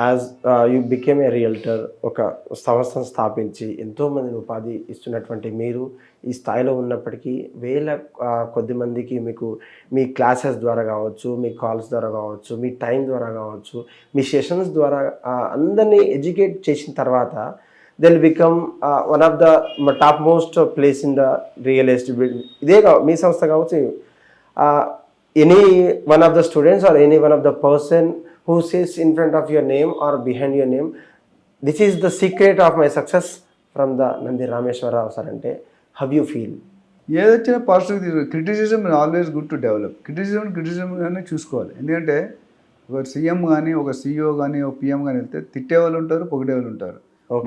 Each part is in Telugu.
As you became a realtor, ఒక సంస్థను స్థాపించి ఎంతోమందిని ఉపాధి ఇస్తున్నటువంటి మీరు ఈ స్థాయిలో ఉన్నప్పటికీ వేల కొద్ది మందికి మీకు మీ క్లాసెస్ ద్వారా కావచ్చు, మీ కాల్స్ ద్వారా కావచ్చు, మీ టైం ద్వారా కావచ్చు, మీ సెషన్స్ ద్వారా అందరినీ ఎడ్యుకేట్ చేసిన తర్వాత they will become one of the top most place in the real estate. ఇదే మీ సంస్థ కావచ్చు, any one of the students or any one of the person who says in front of your name or behind your name, this is the secret of my success from the Nandi Rameshwara Rao sir ante, how you feel? ఏదొచ్చినా పాజిటివ్ తీసుకోవాలి. Criticism always good to develop. క్రిటిసిజంగానే చూసుకోవాలి. ఎందుకంటే ఒక సీఎం కానీ, ఒక సీఈఓ కానీ, ఒక పిఎం కానీ వెళ్తే తిట్టే వాళ్ళు ఉంటారు, పొగిడే వాళ్ళు ఉంటారు.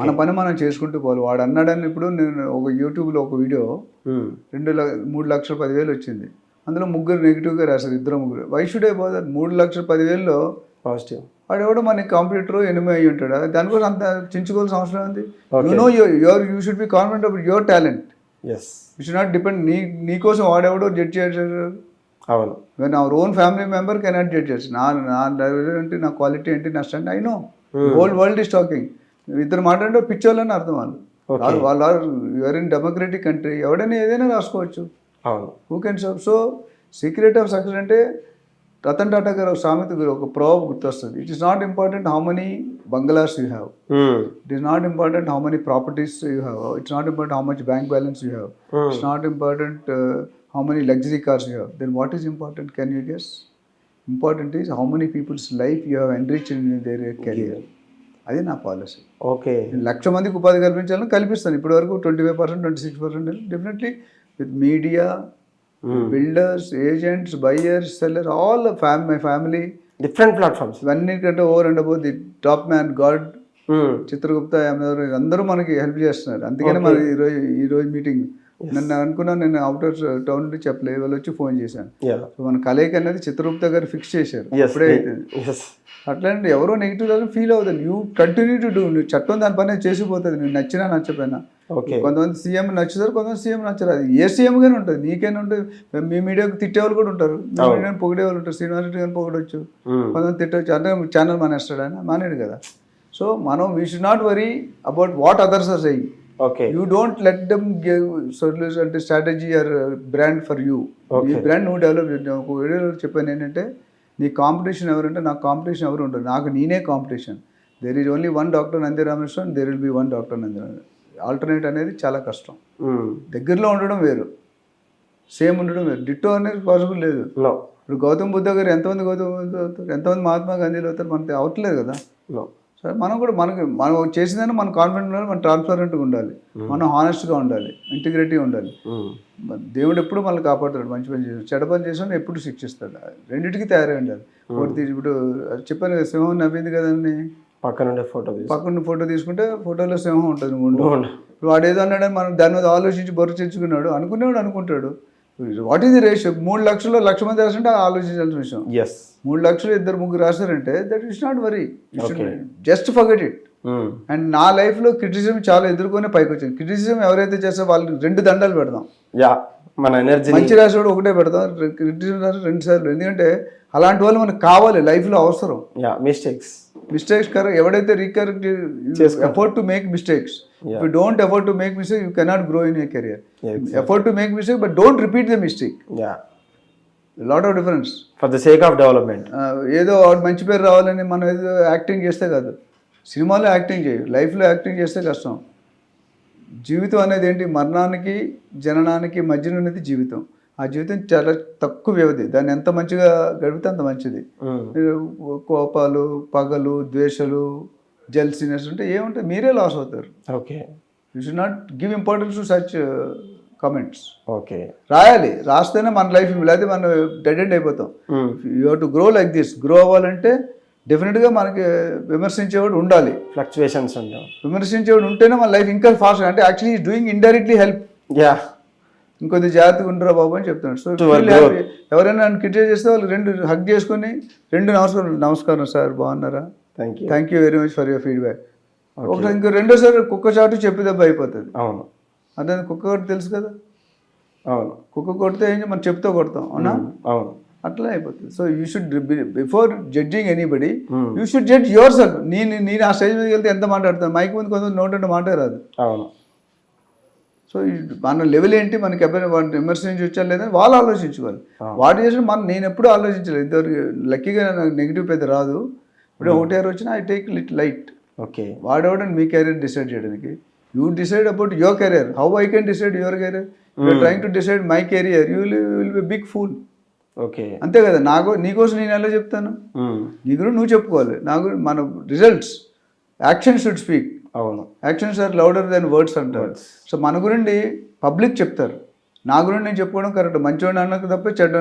మన పని మనం చేసుకుంటూ పోవాలి. వాడు అన్నాడని ఇప్పుడు నేను ఒక యూట్యూబ్లో ఒక వీడియో 3,10,000 వచ్చింది. అందులో ముగ్గురు నెగిటివ్గా రాశారు, ఇద్దరు ముగ్గురు. Why should I bother? 3,10,000 positive. వాడు ఎవడో మనకి కంప్యూటర్ ఎనిమి అయ్యి ఉంటాడు. దానికోసం అంత చించుకోవాల్సిన అవసరం ఉంది. You should be confident about your talent. Yes, you should not depend నీకోసం వాడెవడో జడ్జ్ చేశారు. అవును, when our own family member cannot judge చేసి నా ఏంటి, నా క్వాలిటీ ఏంటి, నా stand I know. Whole world is talking. ఇద్దరు మాట్లాడే పిచ్చోళ్ళని అర్థం. వాళ్ళు యూఆర్ ఇన్ డెమోక్రటిక్ కంట్రీ. ఎవడైనా ఏదైనా రాసుకోవచ్చు. అవును. Who can serve. So secret of success అంటే రతన్ టాటా గారు సామెత ఒక ప్రోబ్ గుర్తొస్తుంది. It is not important how many bungalows you have. It is not important how many properties you have. It's not important how much bank balance you have. It's not important how many luxury cars you have. Then what is important? Can you guess? Important is how many people's life you have enriched in their career. అది నా పాలసీ. ఓకే, 1,00,000 మందికి ఉపాధి కల్పించాలని కల్పిస్తాను. ఇప్పటి వరకు 25%, 26%. Definitely with media, builders, agents, buyers, seller, all my family, different platforms. ఇవన్నిటికంటే over and about the top man god Chitragupta అందరూ మనకి హెల్ప్ చేస్తున్నారు. అందుకనే మన ఈరోజు మీటింగ్. నన్ను అనుకున్నాను, నేను అవుటర్ టౌన్ నుండి చెప్పలేదు, వాళ్ళు వచ్చి ఫోన్ చేశాను. మన కలయిక అనేది చిత్రగుప్త గారు ఫిక్స్ చేశారు. ఇప్పుడే అట్లాంటి ఎవరో నెగిటివ్ ఫీల్ అవుతుంది. You continue to do. నువ్వు చట్టం దాని పని చేసిపోతుంది. నువ్వు నచ్చినా నచ్చపోయినా. కొంతమంది సీఎం నచ్చుతారు, కొంతమంది సీఎం నచ్చరు. అది ఏ సీఎంగానే ఉంటుంది, నీకైనా ఉంటుంది. మీ మీడియాకు తిట్టేవాళ్ళు కూడా ఉంటారు, మీ మీడియాని పొగిడే వాళ్ళు ఉంటారు. శ్రీనివాస్ రెడ్డి గారిని పొగడవచ్చు, కొంతమంది తిట్టవచ్చు. అంటే ఛానల్ మానేస్తాడు ఆయన, మానేడు కదా. సో మనం we should not worry about what others are saying. You don't let them give solution అంటే strategy or brand for you. ఈ బ్రాండ్ నువ్వు డెవలప్. ఒక వీడియోలో చెప్పాను ఏంటంటే, నీ కాంపిటీషన్ ఎవరంటే నాకు కాంపిటీషన్ ఎవరు ఉంటారు, నాకు నేనే competition. There is only one doctor Nandi Rameshwaran, there will be one doctor Nandi Rameshwaran. Alternate అనేది చాలా కష్టం. దగ్గరలో ఉండడం వేరు, సేమ్ ఉండడం వేరు. డిట్టో అనేది పాసిబుల్ లేదు. ఇప్పుడు గౌతమ్ బుద్ధ గారు ఎంతమంది గౌతమ్ బుద్ధ అవుతారు, ఎంతమంది మహాత్మా గాంధీలు అవుతారు, మనకి అవట్లేదు కదా. సరే మనం కూడా మనం చేసిందని మనం కాన్ఫిడెంట్ ఉండాలి, మనం ట్రాన్స్పరెంట్గా ఉండాలి, మనం హానెస్ట్గా ఉండాలి, ఇంటిగ్రిటీ ఉండాలి. దేవుడు ఎప్పుడు మనల్ని కాపాడుతాడు. మంచి పని చేసాడు, చెడ్డ పని చేసాడు ఎప్పుడు శిక్షిస్తాడు. రెండింటికి తయారై ఉండాలి. ఇప్పుడు చెప్పాను కదా, సింహం నవ్వింది కదండి, పక్కన ఫోటో తీసుకుంటే ఫోటోలో సింహం ఉంటుంది. నువ్వు వాడు ఏదో అన్నాడని మనం దాని మీద ఆలోచించి బొరచెచ్చుకున్నాడు, అనుకునేవాడు అనుకుంటాడు. What is the ratio? 3 లక్షలు 1,00,000 మంది రాస్తుంటే ఆలోచించాల్సిన విషయం. 3 లక్షలు 2-3 రాస్తారంటే that is not worry. Just forget it. And నా లైఫ్లో క్రిటిసిజం చాలా ఎదుర్కొనే పైకి వచ్చింది. క్రిటిసిజం ఎవరైతే చేస్తే వాళ్ళు 2 దండాలు పెడదాం. మన ఎనర్జీ మంచి రాసేవాడు ఒకటే పెడతాం, క్రిటిసిజం రాసి 2 సార్లు. ఎందుకంటే అలాంటి వాళ్ళు మనకు కావాలి, లైఫ్లో అవసరం. మిస్టేక్స్ ఎవడైతే రీకరెక్ట్ effort to make mistakes. If you don't effort to make mistake, you cannot grow in your career. Effort to make mistake, but don't repeat the mistake. Lot of difference. For the sake of development. ఏదో మంచి పేరు రావాలని మనం ఏదో యాక్టింగ్ చేస్తే కాదు. సినిమాలో యాక్టింగ్ చేయి, లైఫ్లో యాక్టింగ్ చేస్తే కష్టం. జీవితం అనేది ఏంటి? మరణానికి జననానికి మధ్యన ఉన్నది జీవితం. ఆ జీవితం చాలా తక్కువ వ్యవధి. దాన్ని ఎంత మంచిగా గడిపితే అంత మంచిది. కోపాలు, పగలు, ద్వేషాలు, జెల్సీనెస్ ఉంటే ఏముంటుంది? మీరే లాస్ అవుతారు. You should not give importance to such comments. రాయాలి, రాస్తేనే మన లైఫ్, లేకపోతే మనం డెడ్ ఎండ్ అయిపోతాం. You have to grow like this. Grow అవ్వాలంటే డెఫినెట్గా మనకి విమర్శించేవాడు ఉండాలి. ఫ్లక్చువేషన్స్ విమర్శించేవాడు ఉంటేనే మన లైఫ్ ఇంకా ఫాస్ట్. అంటే actually is doing indirectly help. ఇంకొద్ది జాగ్రత్తగా ఉండరా బాబు అని చెప్తున్నాడు. సో ఎవరైనా నన్ను క్రిటిసైజ్ చేస్తే వాళ్ళు 2 హగ్ చేసుకొని 2 నమస్కారం సార్, బాగున్నారా, thank you very much for your feedback. ఒకసారి ఇంకో రెండోసారి కుక్క చాటు చెప్పి దెబ్బ అయిపోతుంది. అవును, అదే కుక్క కొట్టి తెలుసు కదా. అవును, కుక్క కొడితే ఏం మనం చెప్తూ కొడతాం. అవునా? అవును. అట్లా అయిపోతుంది. So you should before judging anybody you should judge your self. నేను ఆ స్టేజ్ మీదకి వెళ్తే ఎంత మాట్లాడతాను, మైక్ ముందు కొంత నోటంటే మాట రాదు. అవును. సో మన లెవెల్ ఏంటి, మనకి ఎవరైనా విమర్శించి వచ్చాను లేదని వాళ్ళు ఆలోచించుకోవాలి. వాడు చేసిన నేను ఎప్పుడూ ఆలోచించలేదు ఇంతవరకు. లక్కీగా నాకు నెగిటివ్ పెద్ద రాదు. ఇప్పుడు ఒకటి ఇయర్ వచ్చినా I take it light. Okay. వాడేవాడని మీ కెరీర్ డిసైడ్ చేయడానికి. You decide about your career. How I can decide your career? You're trying to decide my career, you will be big fool. Okay. అంతే కదా. నీకోసం నేను ఎలా చెప్తాను? నీ గురించి నువ్వు చెప్పుకోవాలి. మన రిజల్ట్స్, యాక్షన్ షుడ్ స్పీక్. అవును. Actions are louder than words అంటారు. సో మన గురించి పబ్లిక్ చెప్తారు. నా గురించి నేను చెప్పుకోవడం కరెక్ట్, మంచివాడిని అన్నకు తప్ప చెడ్డ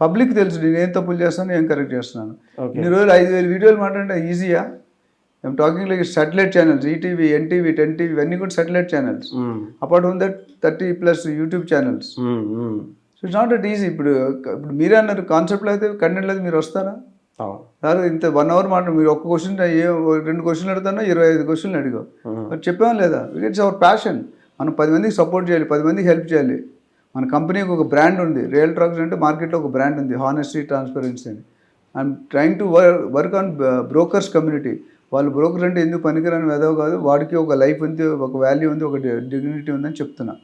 పబ్లిక్ తెలుసు నేను ఏం తప్పులు చేస్తాను, ఏం కరెక్ట్ చేస్తున్నాను. ఇన్ని రోజులు 5,000 వీడియోలు మాట్లాడితే ఈజీయా? I'm talking like satellite channels, ETV, NTV, 10TV ఇవన్నీ కూడా satellite channels. Apart from that 30+ YouTube channels. So it's not that easy. ఇప్పుడు మీరే అన్నారు కాన్సెప్ట్లో అయితే, కంటెంట్లో అయితే మీరు వస్తారా? సార్ ఇంత 1 hour మాట మీరు ఒక్క క్వశ్చన్ 2 క్వశ్చన్లు అడుగుతానో 25 క్వశ్చన్లు అడిగావు. మరి చెప్పాం లేదా? It's our passion. మనం 10 మందికి సపోర్ట్ చేయాలి, 10 మందికి హెల్ప్ చేయాలి. మన కంపెనీకి ఒక బ్రాండ్ ఉంది, రియల్ టాక్స్ అంటే మార్కెట్లో ఒక బ్రాండ్ ఉంది, హానెస్టీ, ట్రాన్స్పరెన్సీ అని. I'm trying to work on brokers community. వాళ్ళు బ్రోకర్ అంటే ఎందుకు పనికిరాని వెదవ కాదు, వాడికి ఒక లైఫ్ ఉంది, ఒక వాల్యూ ఉంది, ఒక డిగ్నిటీ ఉందని చెప్తున్నా.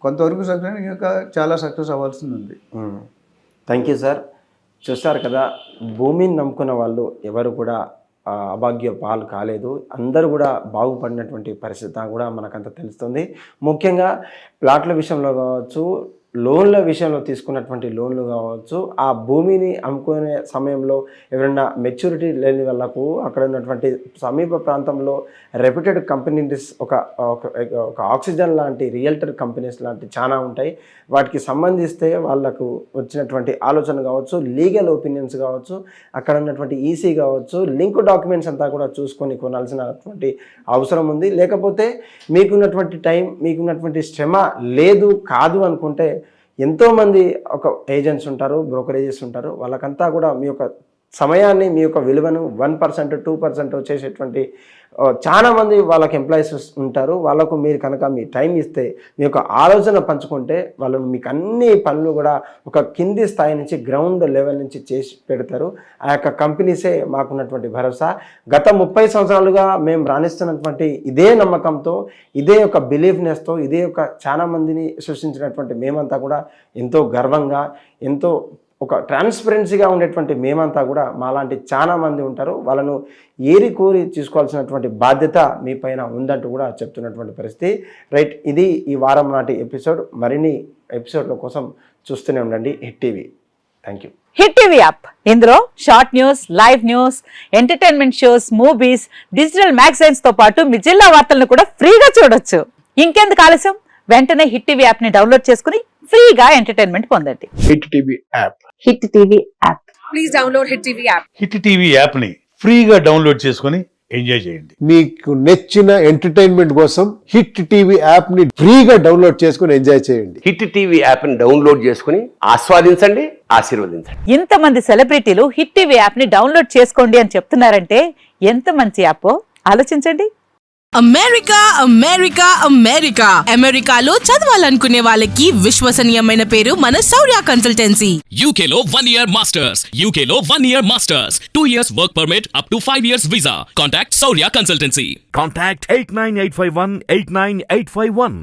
కొంతవరకు సక్సెస్, ఇంకా చాలా సక్సెస్ అవ్వాల్సింది ఉంది. Thank you sir. చూస్తారు కదా, భూమిని నమ్ముకున్న వాళ్ళు ఎవరు కూడా అభాగ్య పాలు కాలేదు. అందరూ కూడా బాగుపడినటువంటి పరిస్థితి కూడా మనకంతా తెలుస్తుంది. ముఖ్యంగా ప్లాట్ల విషయంలో కావచ్చు, లోన్ల విషయంలో తీసుకున్నటువంటి లోన్లు కావచ్చు, ఆ భూమిని అమ్ముకునే సమయంలో ఎవరైనా మెచ్యూరిటీ లేని వాళ్ళకు అక్కడ ఉన్నటువంటి సమీప ప్రాంతంలో రెప్యూటెడ్ కంపెనీస్ ఒక ఆక్సిజన్ లాంటి రియల్టర్ కంపెనీస్ లాంటి చాలా ఉంటాయి. వాటికి సంబంధిస్తే వాళ్ళకు వచ్చినటువంటి ఆలోచన కావచ్చు, లీగల్ ఒపీనియన్స్ కావచ్చు, అక్కడ ఉన్నటువంటి ఈసీ కావచ్చు, లింక్ డాక్యుమెంట్స్ అంతా కూడా చూసుకొని కొనాల్సినటువంటి అవసరం ఉంది. లేకపోతే మీకున్నటువంటి టైం, మీకున్నటువంటి శ్రమ లేదు కాదు అనుకుంటే ఎంతోమంది ఒక ఏజెంట్స్ ఉంటారు, బ్రోకరేజెస్ ఉంటారు. వాళ్ళకంతా కూడా మీ యొక్క సమయాన్ని, మీ యొక్క విలువను 1%, 2% చేసేటువంటి చాలామంది వాళ్ళకి ఎంప్లాయీస్ ఉంటారు. వాళ్ళకు మీరు కనుక మీ టైం ఇస్తే, మీ యొక్క ఆలోచన పంచుకుంటే, వాళ్ళు మీకు అన్ని పనులు కూడా ఒక కింది స్థాయి నుంచి, గ్రౌండ్ లెవెల్ నుంచి చేసి పెడతారు. ఆ యొక్క కంపెనీసే మాకున్నటువంటి భరోసా. గత 30 సంవత్సరాలుగా మేము రాణిస్తున్నటువంటి ఇదే నమ్మకంతో, ఇదే యొక్క బిలీఫ్నెస్తో, ఇదే యొక్క చాలా మందిని సృష్టించినటువంటి మేమంతా కూడా ఎంతో గర్వంగా, ఎంతో ఒక ట్రాన్స్పరెన్సీగా ఉండేటువంటి మేమంతా కూడా మాలాంటి చాలా మంది ఉంటారు. వాళ్ళను ఏరి కోరి తీసుకోవాల్సినటువంటి బాధ్యత మీ పైన ఉందంటూ కూడా చెప్తున్నటువంటి పరిస్థితి. రైట్, ఇది ఈ వారం నాటి ఎపిసోడ్. మరిన్ని ఎపిసోడ్ల కోసం చూస్తూనే ఉండండి Hit TV. Thank you. Hit TV app, ఇందులో short news, live news, entertainment shows, movies, digital magazines తో పాటు మీ జిల్లా వార్తలను కూడా ఫ్రీగా చూడొచ్చు. ఇంకెందుకు ఆలస్యం, వెంటనే హిట్ టీవీ యాప్ ని డౌన్లోడ్ చేసుకుని ఫ్రీగా ఎంటర్టైన్మెంట్ పొందండి. Hit TV app. Hit TV app. Please download hit TV app. Hit TV app ని ఫ్రీగా డౌన్లోడ్ చేసుకొని ఎంజాయ్ చేయండి. మీకు నచ్చిన ఎంటర్టైన్మెంట్ కోసం హిట్ టీవీ యాప్ ని ఫ్రీగా డౌన్లోడ్ చేసుకొని ఎంజాయ్ చేయండి. హిట్ టీవీ యాప్ ని డౌన్లోడ్ చేసుకుని ఆస్వాదించండి, ఆశీర్వదించండి. ఇంతమంది సెలబ్రిటీలు హిట్ టీవీ యాప్ ని డౌన్లోడ్ చేసుకోండి అని చెప్తున్నారంటే ఎంత మంచి యాప్ ఆలోచించండి. అమెరికా అమెరికా అమెరికా అమెరికాలో చదవాలనుకునే వాళ్ళకి విశ్వసనీయమైన పేరు మన శౌర్య కన్సల్టెన్సీ. UK లో 1 year masters. UK లో 1 year masters. 2 years work permit up to 5 years visa. Contact Saurya Consultancy. Contact 89851 89851.